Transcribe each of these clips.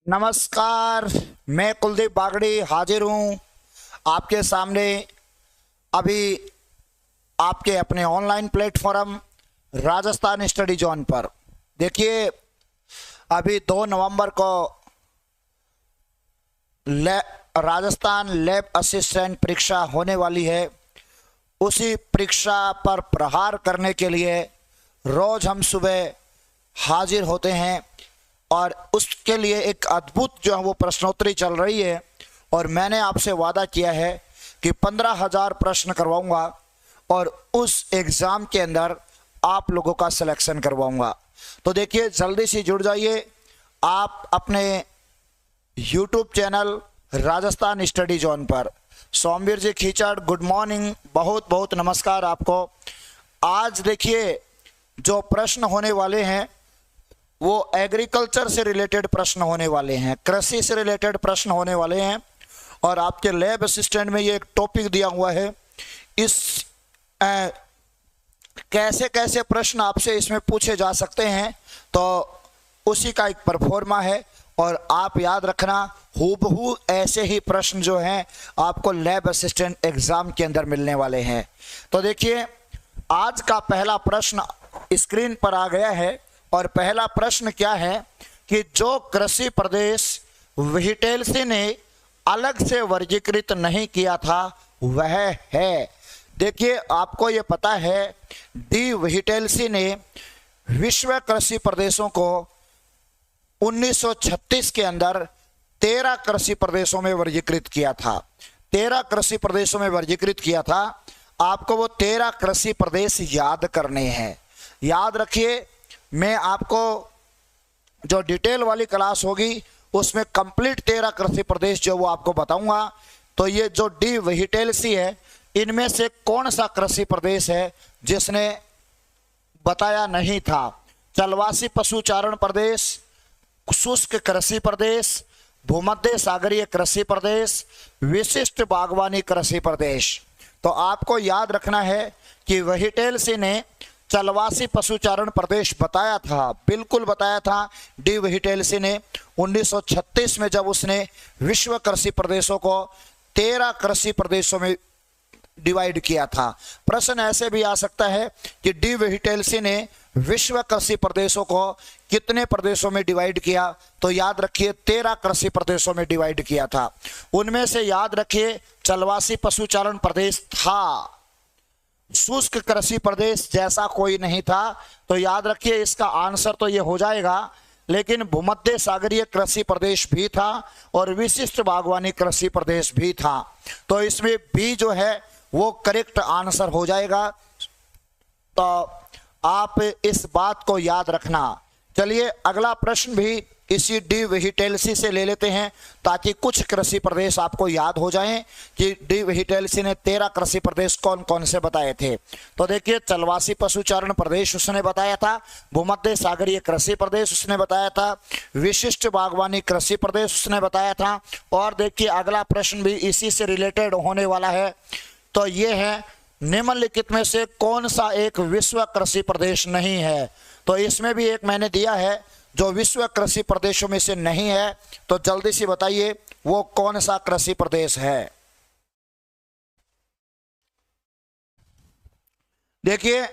नमस्कार। मैं कुलदीप बागड़ी हाजिर हूँ आपके सामने अभी आपके अपने online platform Rajasthan study zone पर। देखिए, अभी 2 नवंबर को राजस्थान लैब असिस्टेंट परीक्षा होने वाली है। उसी परीक्षा पर प्रहार करने के लिए रोज हम सुबह हाजिर होते हैं और उसके लिए एक अद्भुत जो है वो प्रश्नोत्तरी चल रही है। और मैंने आपसे वादा किया है कि 15,000 प्रश्न करवाऊंगा और उस एग्ज़ाम के अंदर आप लोगों का सिलेक्शन करवाऊंगा। तो देखिए, जल्दी से जुड़ जाइए। आप अपने YouTube channel Rajasthan study zone पर। सोमवीर जी खीचड़, गुड मॉर्निंग, बहुत बहुत नमस्कार आपको। आज देखिए, जो प्रश्न होने वाले हैं वो एग्रीकल्चर से रिलेटेड प्रश्न होने वाले हैं, कृषि से रिलेटेड प्रश्न होने वाले हैं। और आपके लैब असिस्टेंट में ये एक टॉपिक दिया हुआ है। इस कैसे कैसे प्रश्न आपसे इसमें पूछे जा सकते हैं, तो उसी का एक परफॉर्मा है। और आप याद रखना, हूबहू ऐसे ही प्रश्न जो हैं आपको लैब असिस्टेंट एग्जाम के अंदर मिलने वाले हैं। तो देखिए, आज का पहला प्रश्न स्क्रीन पर आ गया है। और पहला प्रश्न क्या है कि जो कृषि प्रदेश व्हिटेल्सी ने अलग से वर्गीकृत नहीं किया था वह है। देखिए, आपको ये पता है डी व्हिटेल्सी ने विश्व कृषि प्रदेशों को 1936 के अंदर 13 कृषि प्रदेशों में वर्गीकृत किया था। 13 कृषि प्रदेशों में वर्गीकृत किया था। आपको वो 13 कृषि प्रदेश याद करने हैं। याद रखिए, मैं आपको जो डिटेल वाली क्लास होगी उसमें कंप्लीट 13 कृषि प्रदेश जो वो आपको बताऊंगा। तो ये जो डी व्हिटेल्सी है, इनमें से कौन सा कृषि प्रदेश है जिसने बताया नहीं था? चलवासी पशुचारण प्रदेश, शुष्क कृषि प्रदेश, भूमध्य सागरीय कृषि प्रदेश, विशिष्ट बागवानी कृषि प्रदेश। तो आपको याद रखना है कि व्हिटेल्सी ने चलवासी पशुचारण प्रदेश बताया था, बिल्कुल बताया था। डी व्हिटेल्सी ने 1936 में जब उसने विश्व कृषि प्रदेशों को 13 कृषि प्रदेशों में डिवाइड किया था। प्रश्न ऐसे भी आ सकता है कि डी व्हिटेल्सी ने विश्व कृषि प्रदेशों को कितने प्रदेशों में डिवाइड किया? तो याद रखिए, 13 कृषि प्रदेशों में डिवाइड किया था। उनमें से याद रखिए, चलवासी पशुचारण प्रदेश था, शुष्क कृषि प्रदेश जैसा कोई नहीं था। तो याद रखिए, इसका आंसर तो ये हो जाएगा। लेकिन भूमध्य सागरीय कृषि प्रदेश भी था और विशिष्ट बागवानी कृषि प्रदेश भी था। तो इसमें बी जो है वो करेक्ट आंसर हो जाएगा। तो आप इस बात को याद रखना। चलिए, अगला प्रश्न भी इसी डी व्हिटेल्सी से ले लेते हैं ताकि कुछ कृषि प्रदेश आपको याद हो जाएं कि डी व्हिटेल्सी ने 13 कृषि प्रदेश कौन कौन से बताए थे। तो देखिए, चलवासी पशुचारण प्रदेश उसने बताया था, भूमध्य सागरीय कृषि प्रदेश उसने बताया था, विशिष्ट बागवानी कृषि प्रदेश उसने बताया था। और देखिए, अगला प्रश्न भी इसी से रिलेटेड होने वाला है। तो ये है, निम्नलिखित में से कौन सा एक विश्व कृषि प्रदेश नहीं है? तो इसमें भी एक मैंने दिया है जो विश्व कृषि प्रदेशों में से नहीं है। तो जल्दी से बताइए वो कौन सा कृषि प्रदेश है। देखिए,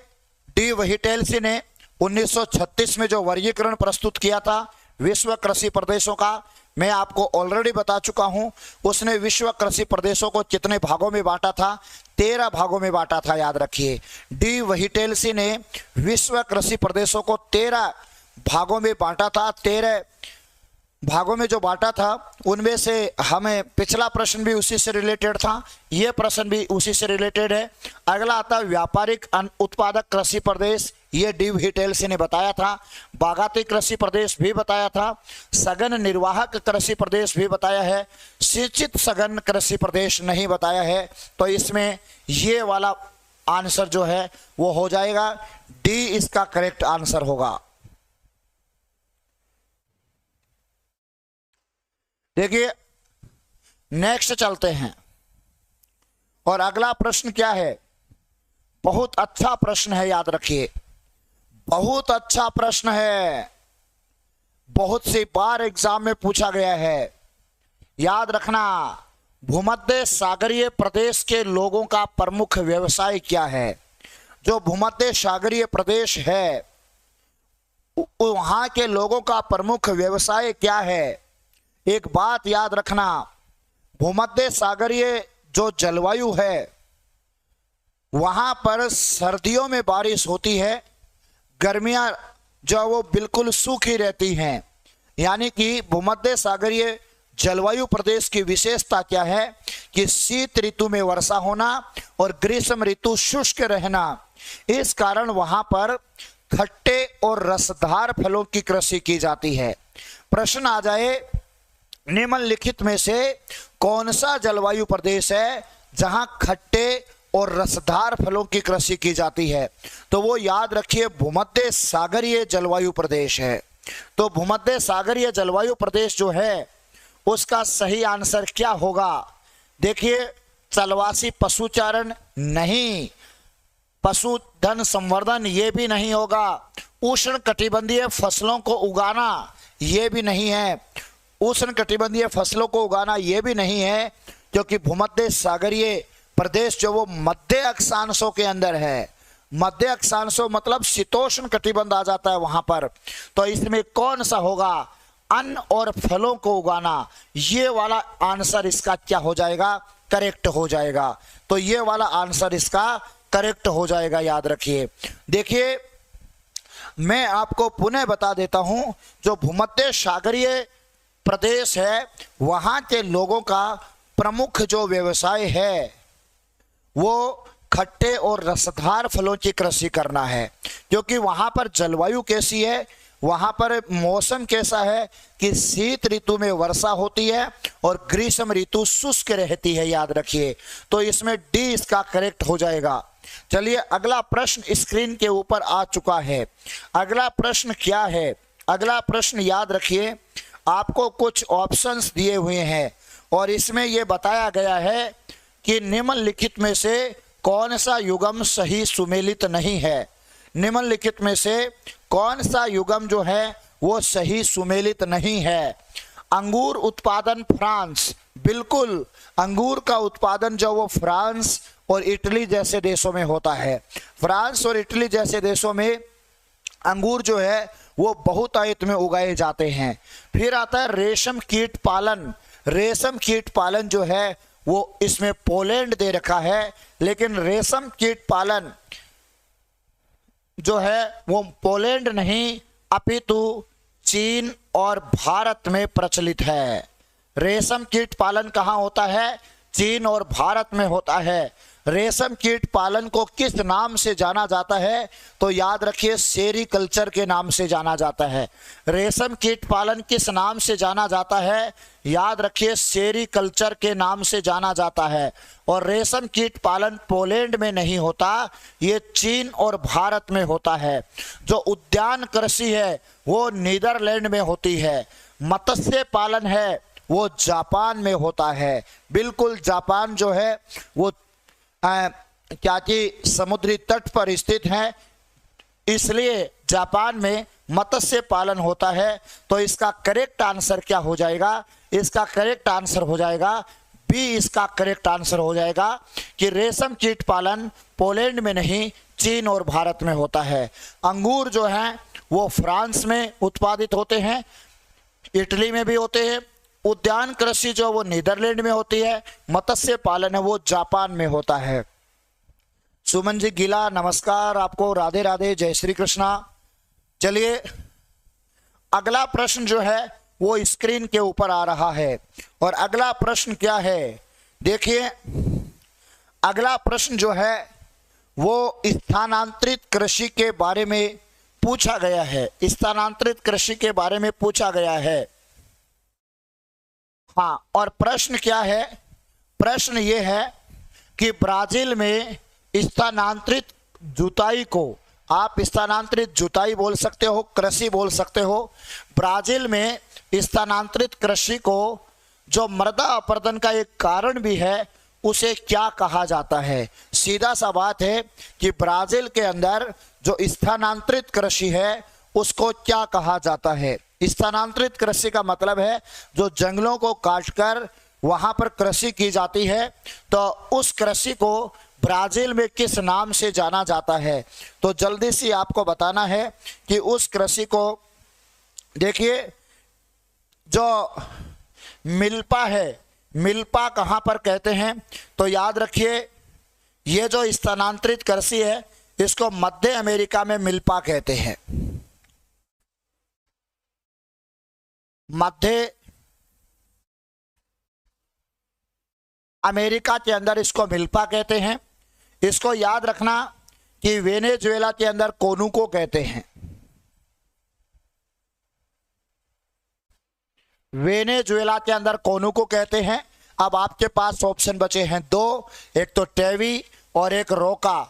डी व्हिटेल्सी ने 1936 में जो वर्गीकरण प्रस्तुत किया था विश्व कृषि प्रदेशों का, मैं आपको ऑलरेडी बता चुका हूं। उसने विश्व कृषि प्रदेशों को कितने भागों में बांटा था? 13 भागों में बांटा था। याद रखिए, डी व्हिटेल्सी ने विश्व कृषि प्रदेशों को 13 भागों में बांटा था। 13 भागों में जो बांटा था उनमें से हमें पिछला प्रश्न भी उसी से रिलेटेड था, यह प्रश्न भी उसी से रिलेटेड है। अगला आता है व्यापारिक उत्पादक कृषि प्रदेश, ये डी व्हिटेल्सी ने बताया था। बागाती कृषि प्रदेश भी बताया था। सघन निर्वाहक कृषि प्रदेश भी बताया है। सिंचित सघन कृषि प्रदेश नहीं बताया है। तो इसमें ये वाला आंसर जो है वो हो जाएगा डी, इसका करेक्ट आंसर होगा। देखिए, नेक्स्ट चलते हैं। और अगला प्रश्न क्या है? बहुत अच्छा प्रश्न है, याद रखिए, बहुत अच्छा प्रश्न है। बहुत सी बार एग्जाम में पूछा गया है। याद रखना, भूमध्य सागरीय प्रदेश के लोगों का प्रमुख व्यवसाय क्या है। जो भूमध्य सागरीय प्रदेश है वहां के लोगों का प्रमुख व्यवसाय क्या है। एक बात याद रखना, भूमध्य सागरीय जो जलवायु है वहां पर सर्दियों में बारिश होती है, गर्मियां जो वो बिल्कुल सूखी रहती हैं। यानी कि भूमध्य सागरीय जलवायु प्रदेश की विशेषता क्या है कि शीत ऋतु में वर्षा होना और ग्रीष्म ऋतु शुष्क रहना। इस कारण वहां पर खट्टे और रसधार फलों की कृषि की जाती है। प्रश्न आ जाए, निम्नलिखित में से कौन सा जलवायु प्रदेश है जहां खट्टे और रसधार फलों की कृषि की जाती है, तो वो याद रखिए भूमध्य सागरीय जलवायु प्रदेश है। तो भूमध्य सागरीय जलवायु प्रदेश जो है उसका सही आंसर क्या होगा। देखिए, चलवासी पशुचारण नहीं, पशुधन संवर्धन ये भी नहीं होगा, उष्ण कटिबंधीय फसलों को उगाना ये भी नहीं है, उष्ण कटिबंधीय फसलों को उगाना ये भी नहीं है, क्योंकि भूमध्य सागरीय प्रदेश जो वो मध्य अक्षांशों के अंदर है। मध्य अक्षांशों मतलब शीतोष्ण कटिबंध आ जाता है वहां पर। तो इसमें कौन सा होगा, अन्न और फलों को उगाना, ये वाला आंसर इसका क्या हो जाएगा, करेक्ट हो जाएगा। तो ये वाला आंसर इसका करेक्ट हो जाएगा, याद रखिए। देखिए, मैं आपको पुनः बता देता हूं, जो भूमध्य सागरीय प्रदेश है वहां के लोगों का प्रमुख जो व्यवसाय है वो खट्टे और रसधार फलों की कृषि करना है। क्योंकि वहां पर जलवायु कैसी है, वहां पर मौसम कैसा है कि शीत ऋतु में वर्षा होती है और ग्रीष्म ऋतु शुष्क रहती है, याद रखिए। तो इसमें डी इसका करेक्ट हो जाएगा। चलिए, अगला प्रश्न स्क्रीन के ऊपर आ चुका है। अगला प्रश्न क्या है, अगला प्रश्न याद रखिए, आपको कुछ ऑप्शंस दिए हुए हैं और इसमें यह बताया गया है कि निम्नलिखित में से कौन सा युग्म सही सुमेलित नहीं है। निम्नलिखित में से कौन सा युग्म जो है वो सही सुमेलित नहीं है। अंगूर उत्पादन फ्रांस, बिल्कुल अंगूर का उत्पादन जो वो फ्रांस और इटली जैसे देशों में होता है। फ्रांस और इटली जैसे देशों में अंगूर जो है वो बहुतायत में उगाए जाते हैं। फिर आता है रेशम कीट पालन। रेशम कीट पालन जो है वो इसमें पोलैंड दे रखा है, लेकिन रेशम कीट पालन जो है वो पोलैंड नहीं अपितु चीन और भारत में प्रचलित है। रेशम कीट पालन कहाँ होता है, चीन और भारत में होता है। रेशम कीट पालन को किस नाम से जाना जाता है, तो याद रखिए सेरीकल्चर के नाम से जाना जाता है। रेशम कीट पालन किस नाम से जाना जाता है, याद रखिए सेरीकल्चर के नाम से जाना जाता है। और रेशम कीट पालन पोलैंड में नहीं होता, ये चीन और भारत में होता है। जो उद्यान कृषि है वो नीदरलैंड में होती है। मत्स्य पालन है वो जापान में होता है। बिल्कुल, जापान जो है वो क्या कि समुद्री तट पर स्थित है, इसलिए जापान में मत्स्य पालन होता है। तो इसका करेक्ट आंसर क्या हो जाएगा, इसका करेक्ट आंसर हो जाएगा बी। इसका करेक्ट आंसर हो जाएगा कि रेशम कीट पालन पोलैंड में नहीं, चीन और भारत में होता है। अंगूर जो है वो फ्रांस में उत्पादित होते हैं, इटली में भी होते हैं। उद्यान कृषि जो वो नीदरलैंड में होती है। मत्स्य पालन है वो जापान में होता है। सुमन जी गिला, नमस्कार आपको, राधे राधे, जय श्री कृष्णा। चलिए, अगला प्रश्न जो है वो स्क्रीन के ऊपर आ रहा है और अगला प्रश्न क्या है, देखिए अगला प्रश्न जो है वो स्थानांतरित कृषि के बारे में पूछा गया है। स्थानांतरित कृषि के बारे में पूछा गया है। हाँ, और प्रश्न क्या है, प्रश्न ये है कि ब्राजील में स्थानांतरित जुताई को, आप स्थानांतरित जुताई बोल सकते हो, कृषि बोल सकते हो। ब्राजील में स्थानांतरित कृषि को जो मृदा अपरदन का एक कारण भी है उसे क्या कहा जाता है। सीधा सा बात है कि ब्राजील के अंदर जो स्थानांतरित कृषि है उसको क्या कहा जाता है। स्थानांतरित कृषि का मतलब है जो जंगलों को काटकर वहां पर कृषि की जाती है, तो उस कृषि को ब्राजील में किस नाम से जाना जाता है? तो जल्दी से आपको बताना है कि उस कृषि को, देखिए जो मिल्पा है, मिल्पा कहां पर कहते हैं? तो याद रखिए ये जो स्थानांतरित कृषि है इसको मध्य अमेरिका में मिल्पा कहते हैं। मध्य अमेरिका के अंदर इसको मिल्पा कहते हैं। इसको याद रखना कि वेनेजुएला के अंदर कोनुको कहते हैं। वेनेजुएला के अंदर कोनुको कहते हैं। अब आपके पास ऑप्शन बचे हैं दो, एक तो टेवी और एक रोका।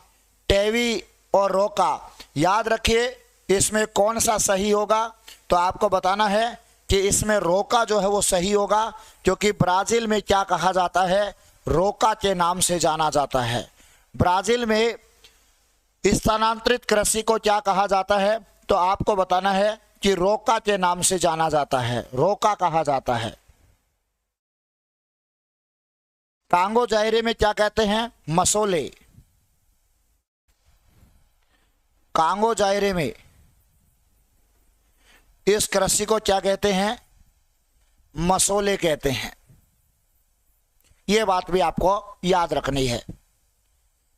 टेवी और रोका, याद रखिए इसमें कौन सा सही होगा? तो आपको बताना है कि इसमें रोका जो है वो सही होगा, क्योंकि ब्राजील में क्या कहा जाता है? रोका के नाम से जाना जाता है। ब्राजील में स्थानांतरित कृषि को क्या कहा जाता है? तो आपको बताना है कि रोका के नाम से जाना जाता है, रोका कहा जाता है। कांगो जायरे में क्या कहते हैं? मसोले। कांगो जायरे में इस कृषि को क्या कहते हैं? मसोले कहते हैं। यह बात भी आपको याद रखनी है।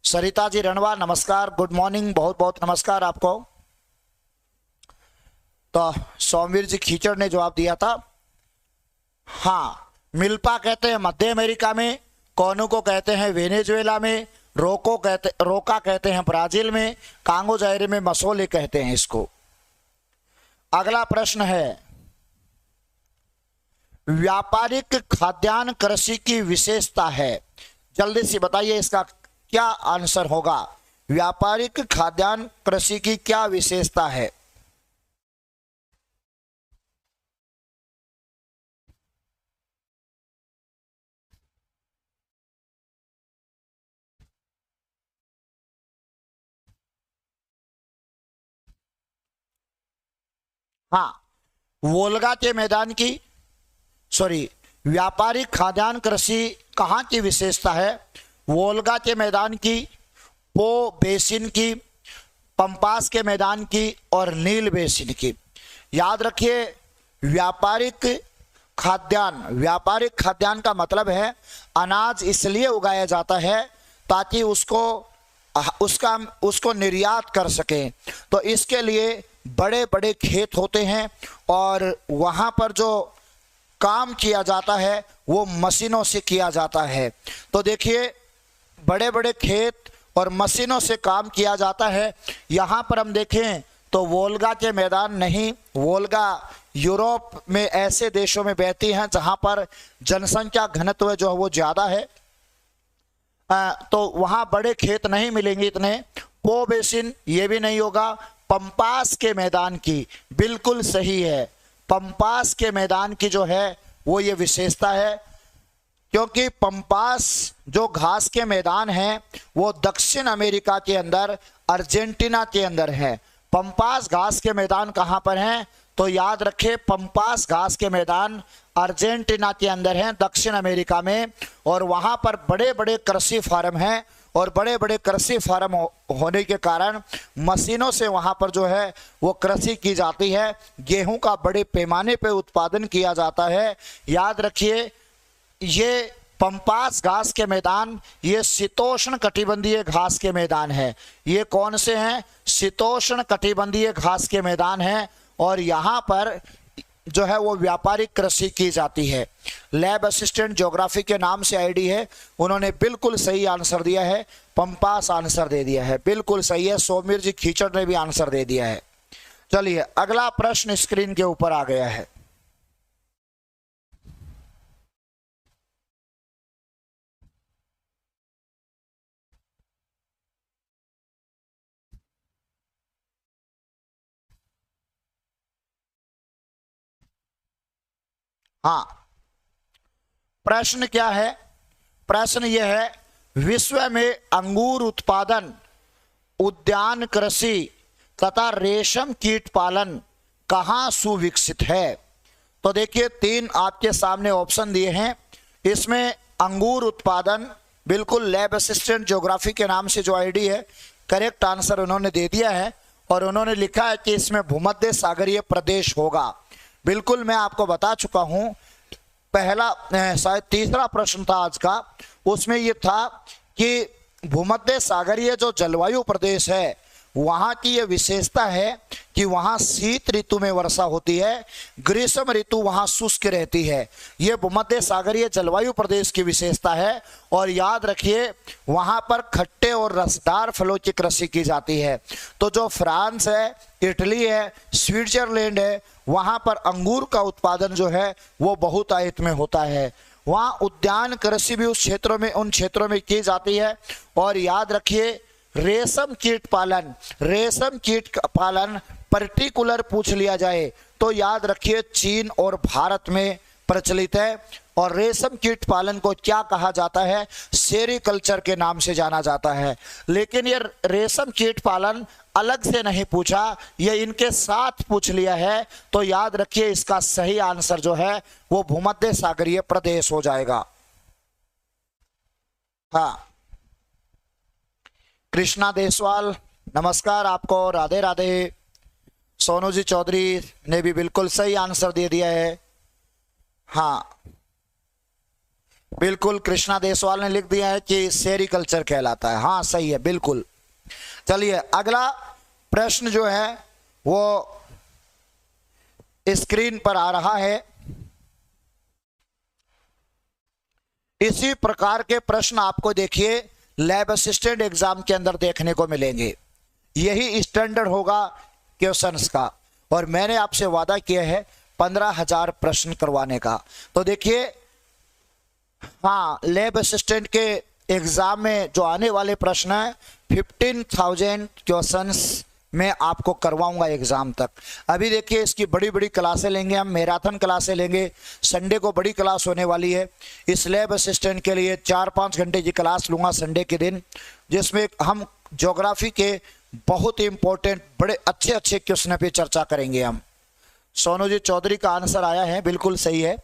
सरिता जी रणवा नमस्कार, गुड मॉर्निंग, बहुत बहुत नमस्कार आपको। तो सौमवीर जी खीचड़ ने जवाब दिया था। हाँ, मिल्पा कहते हैं मध्य अमेरिका में, कोनुको कहते हैं वेनेजुएला में, रोका कहते हैं ब्राजील में, कांगो जायरे में मसोले कहते हैं इसको। अगला प्रश्न है, व्यापारिक खाद्यान्न कृषि की विशेषता है। जल्दी से बताइए इसका क्या आंसर होगा? व्यापारिक खाद्यान्न कृषि की क्या विशेषता है? हाँ, वोल्गा के मैदान की, सॉरी, व्यापारिक खाद्यान्न कृषि कहाँ की विशेषता है? वोल्गा के मैदान की, पो बेसिन की, पंपास के मैदान की और नील बेसिन की। याद रखिए व्यापारिक खाद्यान्न का मतलब है अनाज इसलिए उगाया जाता है ताकि उसको निर्यात कर सकें। तो इसके लिए बड़े बड़े खेत होते हैं और वहाँ पर जो काम किया जाता है वो मशीनों से किया जाता है। तो देखिए बड़े बड़े खेत और मशीनों से काम किया जाता है। यहाँ पर हम देखें तो वोल्गा के मैदान नहीं, वोल्गा यूरोप में ऐसे देशों में बहती हैं जहाँ पर जनसंख्या घनत्व जो है वो ज़्यादा है, तो वहाँ बड़े खेत नहीं मिलेंगे इतने। पो बेसिन ये भी नहीं होगा। पंपास के मैदान की, बिल्कुल सही है, पंपास के मैदान की जो है वो ये विशेषता है, क्योंकि पंपास जो घास के मैदान हैं वो दक्षिण अमेरिका के अंदर अर्जेंटीना के अंदर है। पंपास घास के मैदान कहाँ पर हैं? तो याद रखें पंपास घास के मैदान अर्जेंटीना के अंदर हैं, दक्षिण अमेरिका में। और वहाँ पर बड़े बड़े कृषि फार्म हैं और बड़े बड़े कृषि फार्म होने के कारण मशीनों से वहाँ पर जो है वो कृषि की जाती है। गेहूं का बड़े पैमाने पे उत्पादन किया जाता है। याद रखिए ये पंपास घास के मैदान ये शीतोष्ण कटिबंधीय घास के मैदान है। ये कौन से हैं? शीतोष्ण कटिबंधीय घास के मैदान हैं और यहाँ पर जो है वो व्यापारिक कृषि की जाती है। लैब असिस्टेंट ज्योग्राफी के नाम से आईडी है, उन्होंने बिल्कुल सही आंसर दिया है, पंपास आंसर दे दिया है, बिल्कुल सही है। सौमीर जी खीचड़ ने भी आंसर दे दिया है। चलिए अगला प्रश्न स्क्रीन के ऊपर आ गया है। हाँ, प्रश्न क्या है? प्रश्न यह है, विश्व में अंगूर उत्पादन, उद्यान कृषि तथा रेशम कीट पालन कहां सुविकसित है? तो देखिए 3 आपके सामने ऑप्शन दिए हैं। इसमें अंगूर उत्पादन, बिल्कुल लैब असिस्टेंट ज्योग्राफी के नाम से जो आईडी है, करेक्ट आंसर उन्होंने दे दिया है और उन्होंने लिखा है कि इसमें भूमध्य सागरीय प्रदेश होगा। बिल्कुल मैं आपको बता चुका हूं, पहला शायद तीसरा प्रश्न था आज का, उसमें यह था कि भूमध्य सागरीय जो जलवायु प्रदेश है वहां की यह विशेषता है कि वहां शीत ऋतु में वर्षा होती है, ग्रीष्म ऋतु वहां शुष्क रहती है। यह भूमध्य सागरीय जलवायु प्रदेश की विशेषता है। और याद रखिए वहां पर खट्टे और रसदार फलों की कृषि की जाती है। तो जो फ्रांस है, इटली है, स्विट्जरलैंड है, वहां पर अंगूर का उत्पादन जो है वो बहुतायत में होता है। वहां उद्यान कृषि भी उन क्षेत्रों में की जाती है। और याद रखिए रेशम कीट पालन पर्टिकुलर पूछ लिया जाए तो याद रखिए चीन और भारत में प्रचलित है। और रेशम कीट पालन को क्या कहा जाता है? सेरीकल्चर के नाम से जाना जाता है। लेकिन ये रेशम कीट पालन अलग से नहीं पूछा, ये इनके साथ पूछ लिया है। तो याद रखिए इसका सही आंसर जो है वो भूमध्य सागरीय प्रदेश हो जाएगा। हाँ, कृष्णा देसवाल नमस्कार आपको, राधे राधे। सोनू जी चौधरी ने भी बिल्कुल सही आंसर दे दिया है। हाँ बिल्कुल, कृष्णा देसवाल ने लिख दिया है कि सेरीकल्चर कहलाता है। हाँ सही है बिल्कुल। चलिए अगला प्रश्न जो है वो स्क्रीन पर आ रहा है। इसी प्रकार के प्रश्न आपको देखिए लैब असिस्टेंट एग्जाम के अंदर देखने को मिलेंगे। यही स्टैंडर्ड होगा क्वेश्चंस का। और मैंने आपसे वादा किया है 15,000 प्रश्न करवाने का। तो देखिए हाँ, लैब असिस्टेंट के एग्जाम में जो आने वाले प्रश्न है 15,000 क्वेश्चंस मैं आपको करवाऊंगा एग्जाम तक। अभी देखिए इसकी बड़ी बड़ी क्लासें लेंगे हम, मैराथन क्लासें लेंगे। संडे को बड़ी क्लास होने वाली है। इस लैब असिस्टेंट के लिए 4-5 घंटे की क्लास लूंगा संडे के दिन, जिसमें हम ज्योग्राफी के बहुत ही इंपॉर्टेंट बड़े अच्छे अच्छे क्वेश्चन पे चर्चा करेंगे हम। सोनू जी चौधरी का आंसर आया है, बिल्कुल सही है।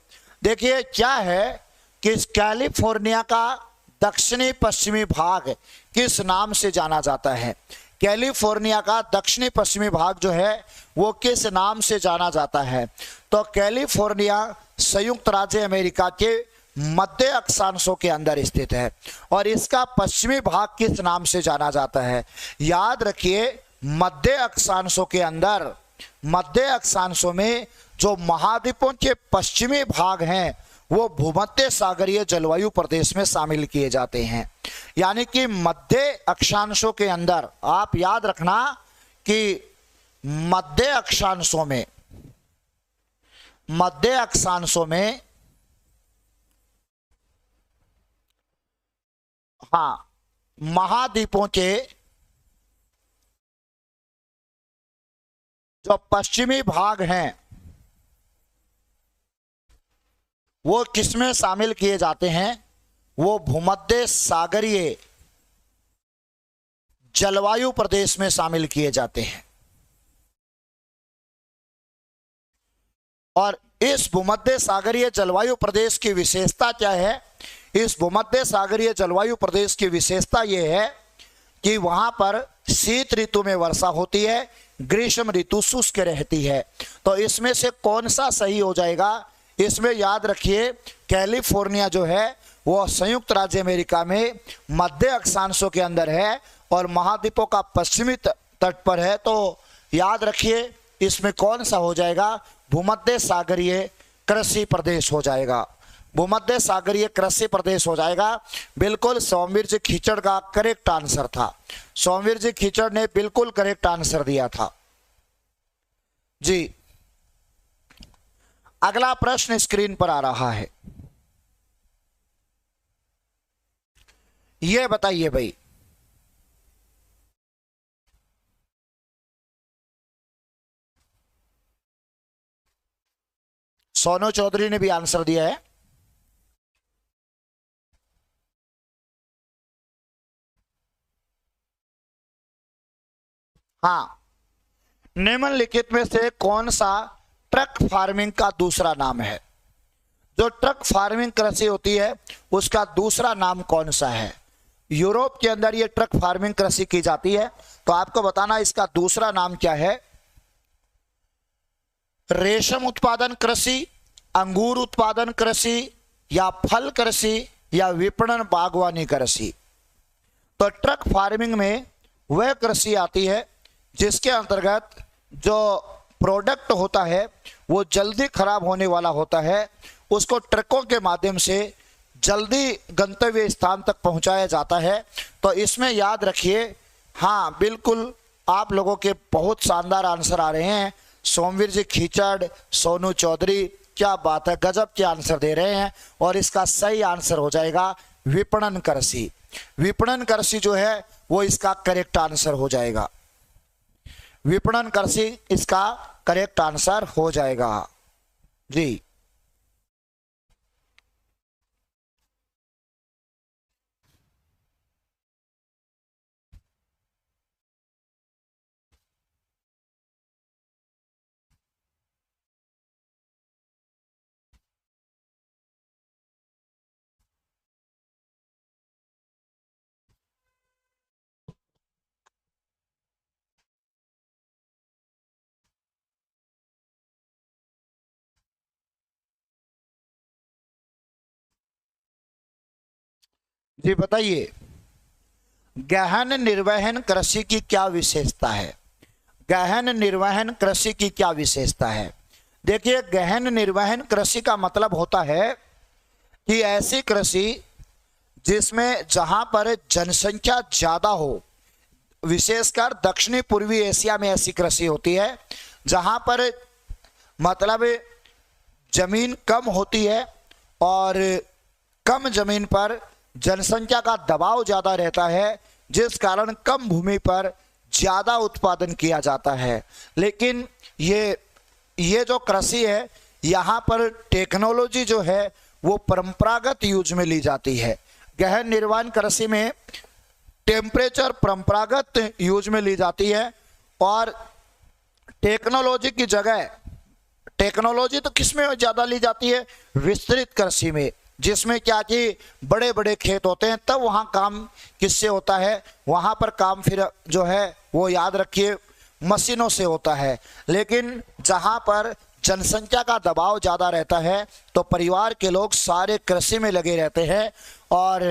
देखिए क्या है कि कैलिफोर्निया का दक्षिणी पश्चिमी भाग किस नाम से जाना जाता है? कैलिफोर्निया का दक्षिणी पश्चिमी भाग जो है वो किस नाम से जाना जाता है? तो कैलिफोर्निया संयुक्त राज्य अमेरिका के मध्य अक्षांशों के अंदर स्थित है। और इसका पश्चिमी भाग किस नाम से जाना जाता है? याद रखिए मध्य अक्षांशों के अंदर, मध्य अक्षांशों में जो महाद्वीपों के पश्चिमी भाग हैं वो भूमध्य सागरीय जलवायु प्रदेश में शामिल किए जाते हैं। यानी कि मध्य अक्षांशों के अंदर आप याद रखना कि मध्य अक्षांशों में हाँ, महाद्वीपों के जो पश्चिमी भाग हैं वो किसमें शामिल किए जाते हैं? वो भूमध्य सागरीय जलवायु प्रदेश में शामिल किए जाते हैं। और इस भूमध्य सागरीय जलवायु प्रदेश की विशेषता क्या है? इस भूमध्य सागरीय जलवायु प्रदेश की विशेषता यह है कि वहां पर शीत ऋतु में वर्षा होती है, ग्रीष्म ऋतु शुष्क रहती है। तो इसमें से कौन सा सही हो जाएगा? इसमें याद रखिए कैलिफोर्निया जो है वो संयुक्त राज्य अमेरिका में मध्य अक्षांशों के अंदर है और महाद्वीपों का पश्चिमी तट पर है। तो याद रखिए इसमें कौन सा हो जाएगा? भूमध्य सागरीय कृषि प्रदेश हो जाएगा। भूमध्य सागरीय कृषि प्रदेश हो जाएगा। बिल्कुल सोमवीर जी खीचड़ का करेक्ट आंसर था। सोमवीर जी खीचड़ ने बिल्कुल करेक्ट आंसर दिया था जी। अगला प्रश्न स्क्रीन पर आ रहा है। ये बताइए भाई, सोनू चौधरी ने भी आंसर दिया है। हाँ, निम्नलिखित में से कौन सा ट्रक फार्मिंग का दूसरा नाम है? जो ट्रक फार्मिंग कृषि होती है उसका दूसरा नाम कौन सा है? यूरोप के अंदर ये ट्रक फार्मिंग कृषि की जाती है, तो आपको बताना इसका दूसरा नाम क्या है। रेशम उत्पादन कृषि, अंगूर उत्पादन कृषि, या फल कृषि, या विपणन बागवानी कृषि। तो ट्रक फार्मिंग में वह कृषि आती है जिसके अंतर्गत जो प्रोडक्ट होता है वो जल्दी खराब होने वाला होता है, उसको ट्रकों के माध्यम से जल्दी गंतव्य स्थान तक पहुंचाया जाता है। तो इसमें याद रखिए, हाँ बिल्कुल आप लोगों के बहुत शानदार आंसर आ रहे हैं। सोमवीर जी खीचड़, सोनू चौधरी, क्या बात है, गजब के आंसर दे रहे हैं। और इसका सही आंसर हो जाएगा विपणन कृषि। विपणन कृषि जो है वो इसका करेक्ट आंसर हो जाएगा। विपणन कृषि इसका करेक्ट आंसर हो जाएगा जी। जी बताइए, गहन निर्वहन कृषि की क्या विशेषता है? गहन निर्वहन कृषि की क्या विशेषता है? देखिए, गहन निर्वहन कृषि का मतलब होता है कि ऐसी कृषि जिसमें जहां पर जनसंख्या ज्यादा हो, विशेषकर दक्षिणी पूर्वी एशिया में ऐसी कृषि होती है जहां पर मतलब जमीन कम होती है और कम जमीन पर जनसंख्या का दबाव ज्यादा रहता है, जिस कारण कम भूमि पर ज्यादा उत्पादन किया जाता है। लेकिन ये जो कृषि है, यहाँ पर टेक्नोलॉजी जो है वो परंपरागत यूज में ली जाती है। गहन निर्वहन कृषि में टेम्परेचर परंपरागत यूज में ली जाती है और टेक्नोलॉजी की जगह, टेक्नोलॉजी तो किस में ज्यादा ली जाती है? विस्तृत कृषि में, जिसमें क्या कि बड़े बड़े खेत होते हैं, तब वहां काम किससे होता है? वहां पर काम फिर जो है वो याद रखिए मशीनों से होता है। लेकिन जहां पर जनसंख्या का दबाव ज्यादा रहता है तो परिवार के लोग सारे कृषि में लगे रहते हैं और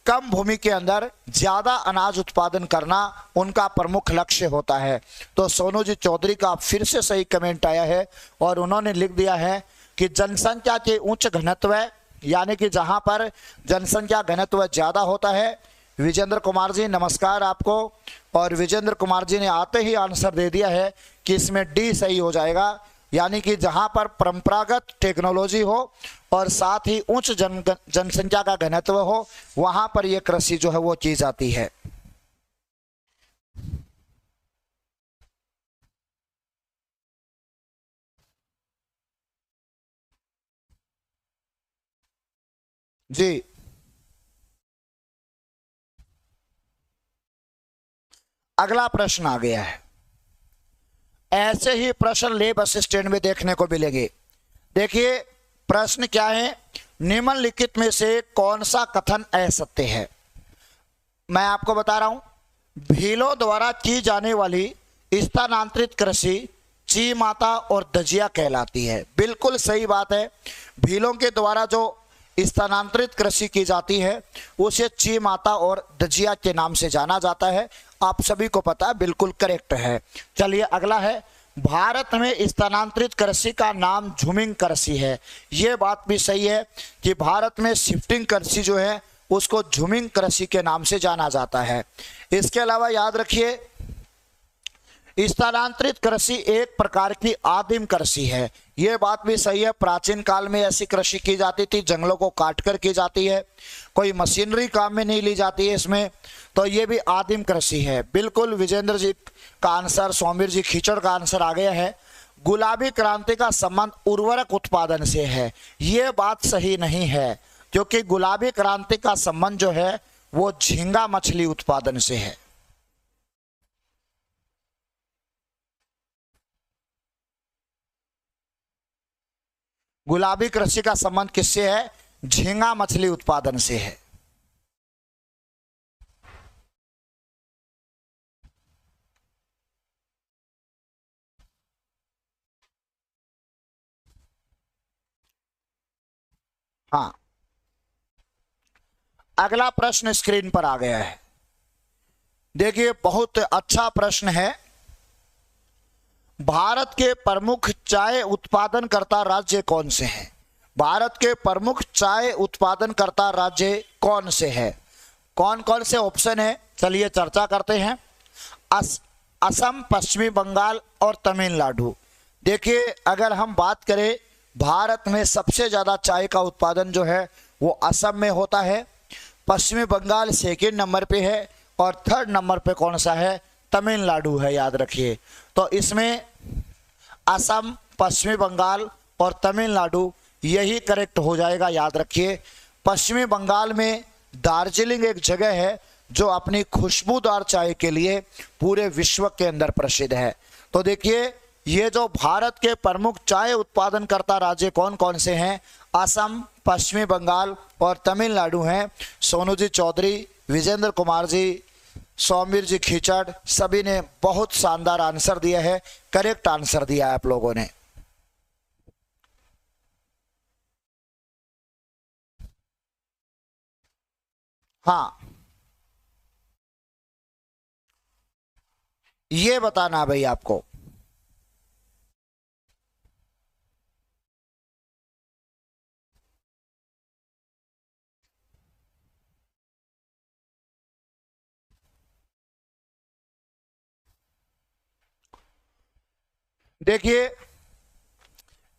कम भूमि के अंदर ज्यादा अनाज उत्पादन करना उनका प्रमुख लक्ष्य होता है। तो सोनू जी चौधरी का फिर से सही कमेंट आया है और उन्होंने लिख दिया है कि जनसंख्या के उच्च घनत्व, यानी कि जहां पर जनसंख्या घनत्व ज्यादा होता है। विजेंद्र कुमार जी नमस्कार आपको, और विजेंद्र कुमार जी ने आते ही आंसर दे दिया है कि इसमें डी सही हो जाएगा, यानी कि जहां पर परंपरागत टेक्नोलॉजी हो और साथ ही उच्च जनसंख्या का घनत्व हो, वहां पर यह कृषि जो है वो की जाती है। जी अगला प्रश्न आ गया है। ऐसे ही प्रश्न ले बस स्टैंड में देखने को मिलेंगे। देखिए प्रश्न क्या है, निम्नलिखित में से कौन सा कथन असत्य है? मैं आपको बता रहा हूं, भीलों द्वारा की जाने वाली स्थानांतरित कृषि ची माता और दजिया कहलाती है। बिल्कुल सही बात है, भीलों के द्वारा जो स्थानांतरित कृषि की जाती है उसे ची माता और दजिया के नाम से जाना जाता है। आप सभी को पता है, बिल्कुल करेक्ट है। चलिए अगला है, भारत में स्थानांतरित कृषि का नाम झूमिंग कृषि है। यह बात भी सही है कि भारत में शिफ्टिंग कृषि जो है उसको झूमिंग कृषि के नाम से जाना जाता है। इसके अलावा याद रखिए, स्थानांतरित कृषि एक प्रकार की आदिम कृषि है। यह बात भी सही है, प्राचीन काल में ऐसी कृषि की जाती थी, जंगलों को काट कर की जाती है, कोई मशीनरी काम में नहीं ली जाती है इसमें, तो ये भी आदिम कृषि है। बिल्कुल विजेंद्र जी का आंसर, सोमवीर जी खीचड़ का आंसर आ गया है। गुलाबी क्रांति का संबंध उर्वरक उत्पादन से है, ये बात सही नहीं है, क्योंकि गुलाबी क्रांति का संबंध जो है वो झींगा मछली उत्पादन से है। गुलाबी कृषि का संबंध किससे है? झींगा मछली उत्पादन से है। हाँ, अगला प्रश्न स्क्रीन पर आ गया है। देखिए, बहुत अच्छा प्रश्न है। भारत के प्रमुख चाय उत्पादनकर्ता राज्य कौन से हैं? भारत के प्रमुख चाय उत्पादनकर्ता राज्य कौन से हैं? कौन कौन से ऑप्शन है, चलिए चर्चा करते हैं। असम, पश्चिमी बंगाल और तमिलनाडु। देखिए, अगर हम बात करें, भारत में सबसे ज़्यादा चाय का उत्पादन जो है वो असम में होता है। पश्चिमी बंगाल सेकेंड नंबर पे है और थर्ड नंबर पे कौन सा है? तमिलनाडु है, याद रखिए। तो इसमें असम, पश्चिमी बंगाल और तमिलनाडु यही करेक्ट हो जाएगा, याद रखिए। पश्चिमी बंगाल में दार्जिलिंग एक जगह है जो अपनी खुशबूदार चाय के लिए पूरे विश्व के अंदर प्रसिद्ध है। तो देखिए, ये जो भारत के प्रमुख चाय उत्पादनकर्ता राज्य कौन कौन से हैं? असम, पश्चिमी बंगाल और तमिलनाडु हैं। सोनू जी चौधरी, विजेंद्र कुमार जी, सौमीर जी खिचड़, सभी ने बहुत शानदार आंसर दिया है, करेक्ट आंसर दिया है आप लोगों ने। हाँ, ये बताना भाई आपको। देखिए,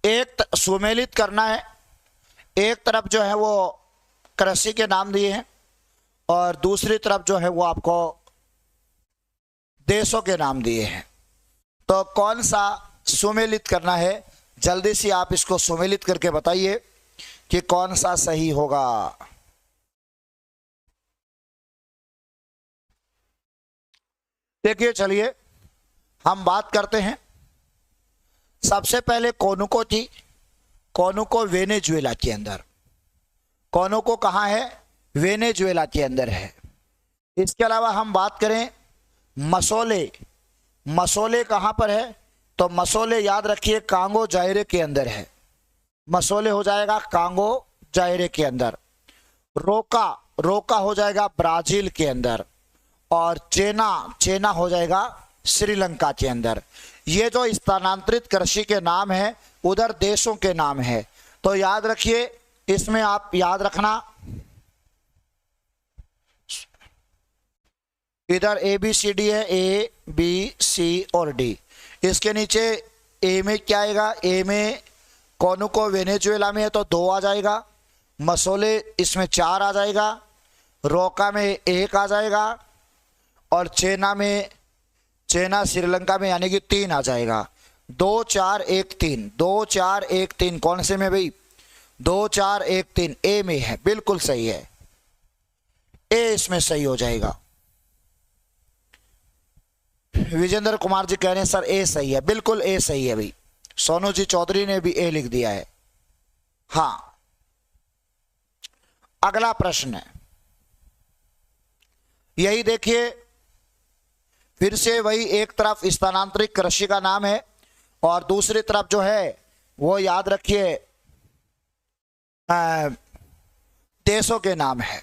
एक सुमेलित करना है, एक तरफ जो है वो कृषि के नाम दिए हैं और दूसरी तरफ जो है वो आपको देशों के नाम दिए हैं। तो कौन सा सुमेलित करना है? जल्दी से आप इसको सुमेलित करके बताइए कि कौन सा सही होगा। देखिए, चलिए हम बात करते हैं। सबसे पहले कोनुको थी, कोनुको वेनेजुएला के अंदर। कोनुको कहाँ है? वेनेजुएला के अंदर है। इसके अलावा हम बात करें मसोले, मसोले कहाँ पर है? तो मसोले याद रखिए कांगो जायरे के अंदर है। मसोले हो जाएगा कांगो जायरे के अंदर। रोका, रोका हो जाएगा ब्राजील के अंदर। और चेना, चेना हो जाएगा श्रीलंका के अंदर। ये जो स्थानांतरित कृषि के नाम है उधर देशों के नाम है। तो याद रखिए, इसमें आप याद रखना, इधर ए बी सी डी है, ए बी सी और डी। इसके नीचे ए में क्या आएगा? ए में कोनुको वेनेजुएला में है तो 2 आ जाएगा। मसोले इसमें 4 आ जाएगा। रोका में 1 आ जाएगा और चेना में, चेना श्रीलंका में यानी कि 3 आ जाएगा। 2 4 1 3, 2 4 1 3 कौन से में भाई? 2 4 1 3 ए में है, बिल्कुल सही है। ए इसमें सही हो जाएगा। विजेंद्र कुमार जी कह रहे हैं सर ए सही है, बिल्कुल ए सही है भाई। सोनू जी चौधरी ने भी ए लिख दिया है। हाँ, अगला प्रश्न है, यही देखिए, फिर से वही, एक तरफ स्थानांतरित कृषि का नाम है और दूसरी तरफ जो है वो याद रखिए देशों के नाम है।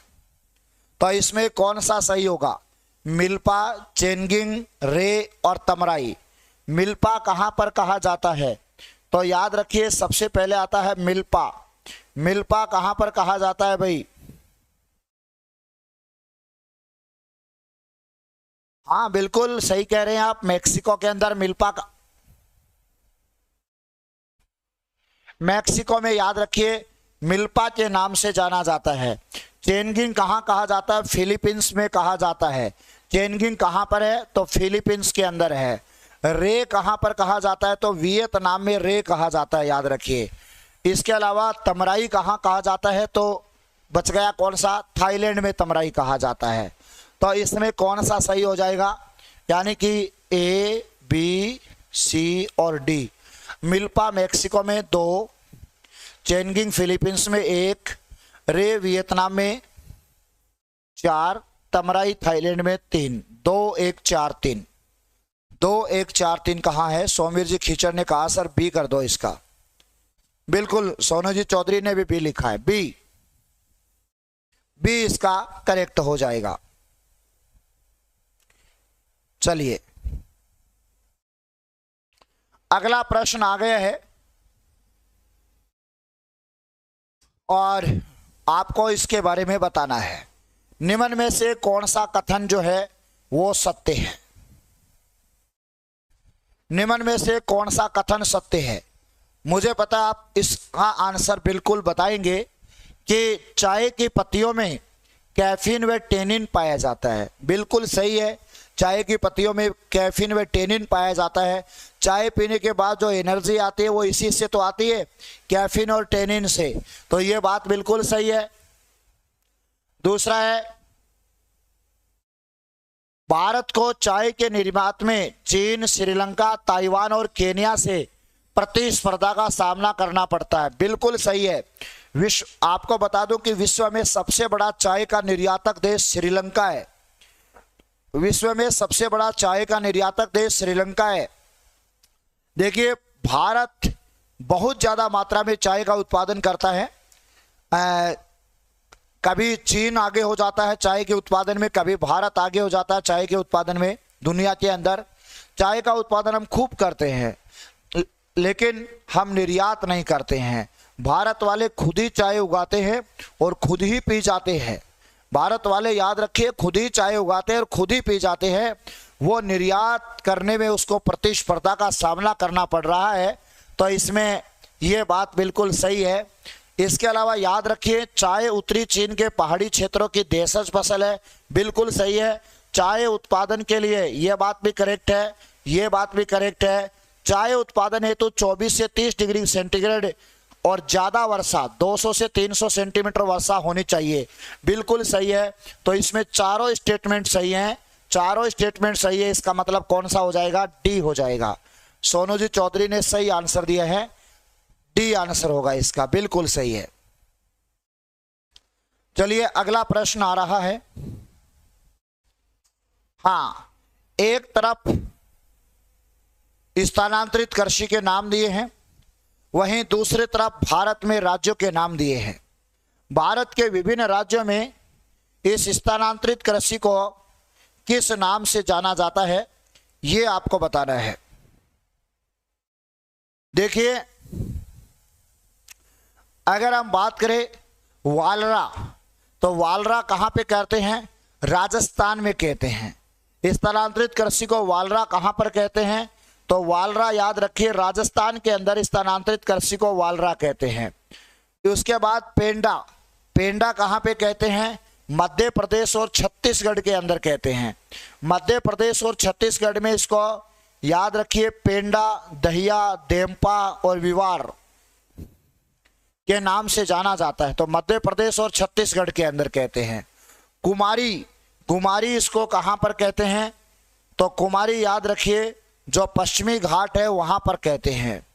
तो इसमें कौन सा सही होगा? मिल्पा, चेंगिंग, रे और तमराई। मिल्पा कहां पर कहा जाता है? तो याद रखिए सबसे पहले आता है मिल्पा। मिल्पा कहां पर कहा जाता है भाई? हाँ, बिल्कुल सही कह रहे हैं आप, मेक्सिको के अंदर मिल्पा का। मेक्सिको में याद रखिए मिल्पा के नाम से जाना जाता है। चेंगिंग कहाँ कहा जाता है? फिलीपींस में कहा जाता है। चेंगिंग कहाँ पर है? तो फिलीपींस के अंदर है। रे कहाँ पर कहा जाता है? तो वियतनाम में रे कहा जाता है, याद रखिए। इसके अलावा तमराई कहाँ कहा जाता है? तो बच गया कौन सा? थाईलैंड में तमराई कहा जाता है। तो इसमें कौन सा सही हो जाएगा? यानी कि ए बी सी और डी। मिल्पा मेक्सिको में 2, चेंगिंग फिलीपींस में 1, रे वियतनाम में 4, तमराई थाईलैंड में 3। 2 1 4 3, 2 1 4 3 कहाँ है? सौमीर जी खीचड़ ने कहा सर बी कर दो इसका। बिल्कुल, सोनू जी चौधरी ने भी बी लिखा है, बी इसका करेक्ट हो जाएगा। चलिए अगला प्रश्न आ गया है और आपको इसके बारे में बताना है। निम्न में से कौन सा कथन जो है वो सत्य है? निम्न में से कौन सा कथन सत्य है? मुझे पता आप इसका आंसर बिल्कुल बताएंगे कि चाय की पत्तियों में कैफीन व टेनिन पाया जाता है। बिल्कुल सही है, चाय की पत्तियों में कैफीन व टेनिन पाया जाता है। चाय पीने के बाद जो एनर्जी आती है वो इसी से तो आती है, कैफीन और टेनिन से। तो ये बात बिल्कुल सही है। दूसरा है, भारत को चाय के निर्यात में चीन, श्रीलंका, ताइवान और केन्या से प्रतिस्पर्धा का सामना करना पड़ता है। बिल्कुल सही है। आपको बता दूं कि विश्व में सबसे बड़ा चाय का निर्यातक देश श्रीलंका है। विश्व में सबसे बड़ा चाय का निर्यातक देश श्रीलंका है। देखिए, भारत बहुत ज्यादा मात्रा में चाय का उत्पादन करता है। कभी चीन आगे हो जाता है चाय के उत्पादन में, कभी भारत आगे हो जाता है चाय के उत्पादन में। दुनिया के अंदर चाय का उत्पादन हम खूब करते हैं, लेकिन हम निर्यात नहीं करते हैं। भारत वाले खुद ही चाय उगाते हैं और खुद ही पी जाते हैं। भारत वाले याद रखिए, खुद ही चाय उगाते हैं और खुद ही पी जाते हैं। वो निर्यात करने में उसको प्रतिस्पर्धा का सामना करना पड़ रहा है। तो इसमें ये बात बिल्कुल सही है। इसके अलावा याद रखिए, चाय उत्तरी चीन के पहाड़ी क्षेत्रों की देशज फसल है। बिल्कुल सही है। चाय उत्पादन के लिए यह बात भी करेक्ट है, ये बात भी करेक्ट है। चाय उत्पादन हेतु 24 से 30 डिग्री सेंटीग्रेड और ज्यादा वर्षा 200 से 300 सेंटीमीटर वर्षा होनी चाहिए। बिल्कुल सही है। तो इसमें चारों स्टेटमेंट सही हैं, चारों स्टेटमेंट सही है। इसका मतलब कौन सा हो जाएगा? डी हो जाएगा। सोनू जी चौधरी ने सही आंसर दिया है, डी आंसर होगा इसका। बिल्कुल सही है। चलिए अगला प्रश्न आ रहा है। हाँ, एक तरफ स्थानांतरित कृषि के नाम दिए हैं, वहीं दूसरी तरफ भारत में राज्यों के नाम दिए हैं। भारत के विभिन्न राज्यों में इस स्थानांतरित कृषि को किस नाम से जाना जाता है, ये आपको बताना है। देखिए, अगर हम बात करें वालरा, तो वालरा कहां पे कहते हैं? राजस्थान में कहते हैं। स्थानांतरित कृषि को वालरा कहां पर कहते हैं? तो वालरा याद रखिए, राजस्थान के अंदर स्थानांतरित कृषि को वालरा कहते हैं। उसके बाद पेंडा, पेंडा कहां पे कहते हैं? मध्य प्रदेश और छत्तीसगढ़ के अंदर कहते हैं। मध्य प्रदेश और छत्तीसगढ़ में इसको याद रखिए, पेंडा, दहिया, देमपा और विवार के नाम से जाना जाता है। तो मध्य प्रदेश और छत्तीसगढ़ के अंदर कहते हैं। कुमारी, कुमारी इसको कहां पर कहते हैं? तो कुमारी याद रखिए, जो पश्चिमी घाट है वहां पर कहते हैं।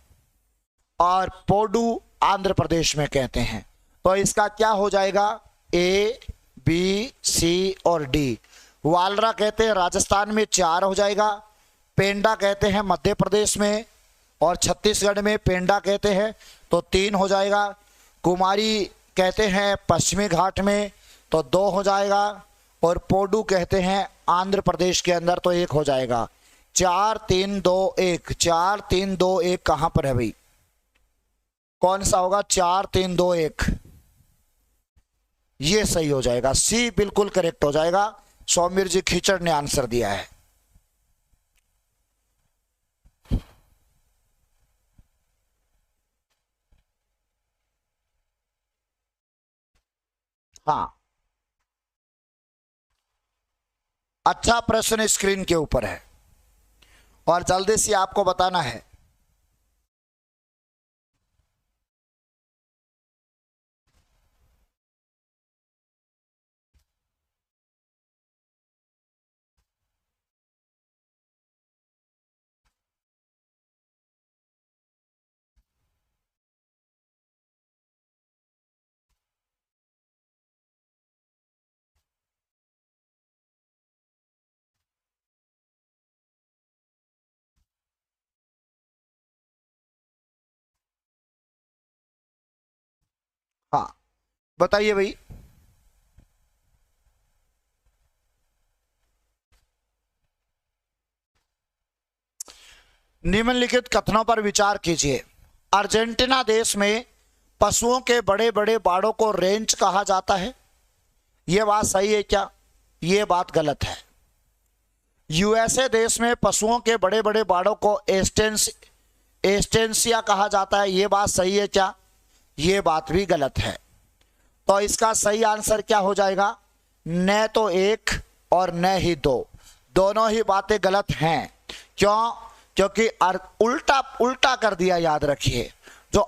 और पोडू आंध्र प्रदेश में कहते हैं। तो इसका क्या हो जाएगा? ए, बी, सी और डी। वालरा कहते हैं राजस्थान में, 4 हो जाएगा। पेंडा कहते हैं मध्य प्रदेश में और छत्तीसगढ़ में पेंडा कहते हैं, तो 3 हो जाएगा। कुमारी कहते हैं पश्चिमी घाट में, तो 2 हो जाएगा। और पोडू कहते हैं आंध्र प्रदेश के अंदर, तो 1 हो जाएगा। 4 3 2 1, 4 3 2 1 कहां पर है भाई? कौन सा होगा? 4 3 2 1, ये सही हो जाएगा। सी बिल्कुल करेक्ट हो जाएगा। सौमीर जी खीचड़ ने आंसर दिया है। हाँ, अच्छा प्रश्न स्क्रीन के ऊपर है और जल्दी से आपको बताना है। बताइए भाई। निम्नलिखित कथनों पर विचार कीजिए। अर्जेंटीना देश में पशुओं के बड़े बड़े बाड़ों को रेंच कहा जाता है, यह बात सही है क्या? यह बात गलत है। यूएसए देश में पशुओं के बड़े बड़े बाड़ों को एस्टेंसिया कहा जाता है, यह बात सही है क्या? यह बात भी गलत है। तो इसका सही आंसर क्या हो जाएगा? न तो एक और न ही दो, दोनों ही बातें गलत हैं। क्यों? क्योंकि उल्टा उल्टा कर दिया। याद रखिए, जो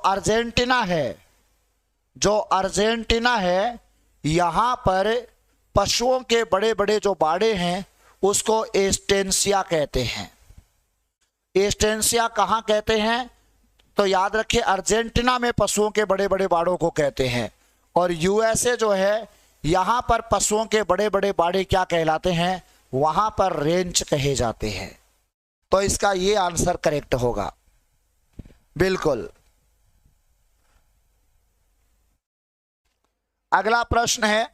अर्जेंटीना है यहां पर पशुओं के बड़े बड़े जो बाड़े हैं उसको एस्टेंसिया कहते हैं। एस्टेंसिया कहां कहते हैं? तो याद रखिए, अर्जेंटीना में पशुओं के बड़े बड़े बाड़ों को कहते हैं, और यूएसए जो है यहां पर पशुओं के बड़े बड़े बाड़े क्या कहलाते हैं? वहां पर रेंच कहे जाते हैं। तो इसका ये आंसर करेक्ट होगा, बिल्कुल। अगला प्रश्न है,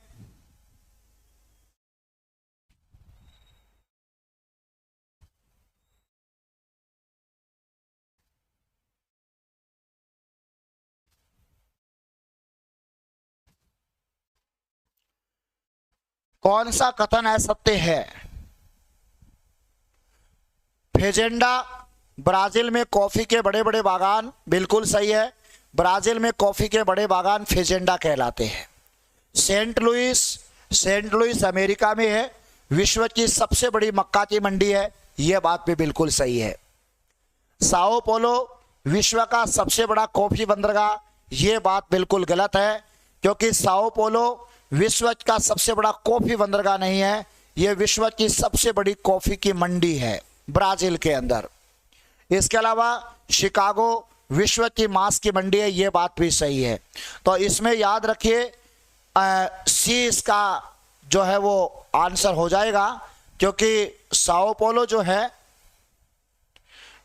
कौन सा कथन असत्य है? फेजेंडा ब्राजील में कॉफी के बड़े बड़े बागान, बिल्कुल सही है। ब्राजील में कॉफी के बड़े बागान फेजेंडा कहलाते हैं। सेंट लुइस अमेरिका में है, विश्व की सबसे बड़ी मक्का की मंडी है, यह बात भी बिल्कुल सही है। साओ पोलो विश्व का सबसे बड़ा कॉफी बंदरगाह, यह बात बिल्कुल गलत है, क्योंकि साओ पोलो विश्व का सबसे बड़ा कॉफी बंदरगाह नहीं है, यह विश्व की सबसे बड़ी कॉफी की मंडी है ब्राजील के अंदर। इसके अलावा शिकागो विश्व की मांस की मंडी है, यह बात भी सही है। तो इसमें याद रखिए सी इसका जो है वो आंसर हो जाएगा, क्योंकि साओ पोलो जो है,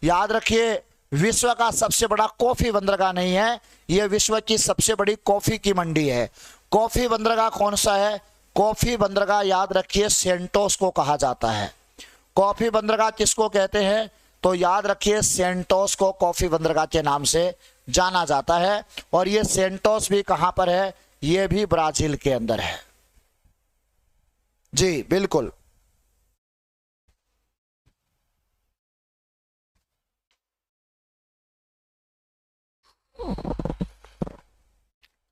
याद रखिए, विश्व का सबसे बड़ा कॉफी बंदरगाह नहीं है, यह विश्व की सबसे बड़ी कॉफी की मंडी है। कॉफी बंदरगाह कौन सा है? कॉफी बंदरगाह याद रखिए सेंटोस को कहा जाता है। कॉफी बंदरगाह किसको कहते हैं? तो याद रखिए सेंटोस को कॉफी बंदरगाह के नाम से जाना जाता है, और ये सेंटोस भी कहां पर है? ये भी ब्राजील के अंदर है। जी बिल्कुल।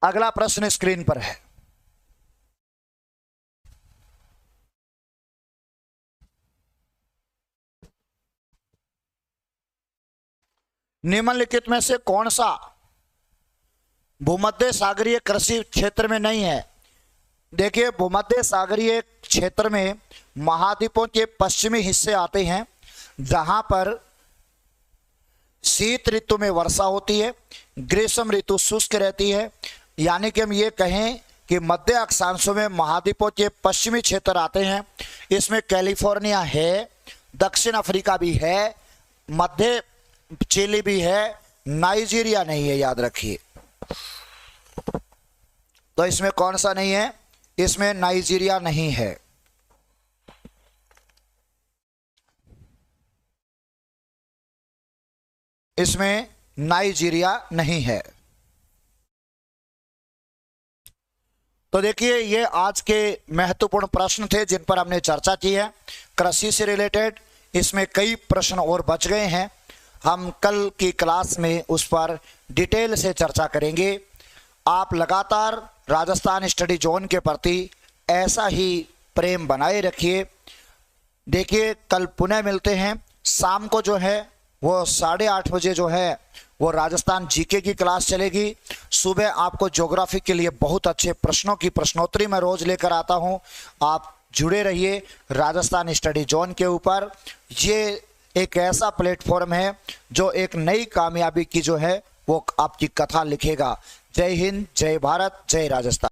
अगला प्रश्न स्क्रीन पर है। निम्नलिखित में से कौन सा भूमध्य सागरीय कृषि क्षेत्र में नहीं है? देखिए, भूमध्य सागरीय क्षेत्र में महाद्वीपों के पश्चिमी हिस्से आते हैं, जहां पर शीत ऋतु में वर्षा होती है, ग्रीष्म ऋतु शुष्क रहती है। यानी कि हम ये कहें कि मध्य अक्षांशों में महाद्वीपों के पश्चिमी क्षेत्र आते हैं। इसमें कैलिफोर्निया है, दक्षिण अफ्रीका भी है, मध्य चिली भी है, नाइजीरिया नहीं है, याद रखिए। तो इसमें कौन सा नहीं है? इसमें नाइजीरिया नहीं है। इसमें नाइजीरिया नहीं है। तो देखिए, ये आज के महत्वपूर्ण प्रश्न थे जिन पर हमने चर्चा की है कृषि से रिलेटेड। इसमें कई प्रश्न और बच गए हैं, हम कल की क्लास में उस पर डिटेल से चर्चा करेंगे। आप लगातार राजस्थान स्टडी जोन के प्रति ऐसा ही प्रेम बनाए रखिए। देखिए, कल पुनः मिलते हैं शाम को, जो है वो 8:30 बजे जो है वो राजस्थान जीके की क्लास चलेगी। सुबह आपको ज्योग्राफी के लिए बहुत अच्छे प्रश्नों की प्रश्नोत्तरी मैं रोज लेकर आता हूं। आप जुड़े रहिए राजस्थान स्टडी जोन के ऊपर। ये एक ऐसा प्लेटफॉर्म है जो एक नई कामयाबी की जो है वो आपकी कथा लिखेगा। जय हिंद, जय भारत, जय राजस्थान।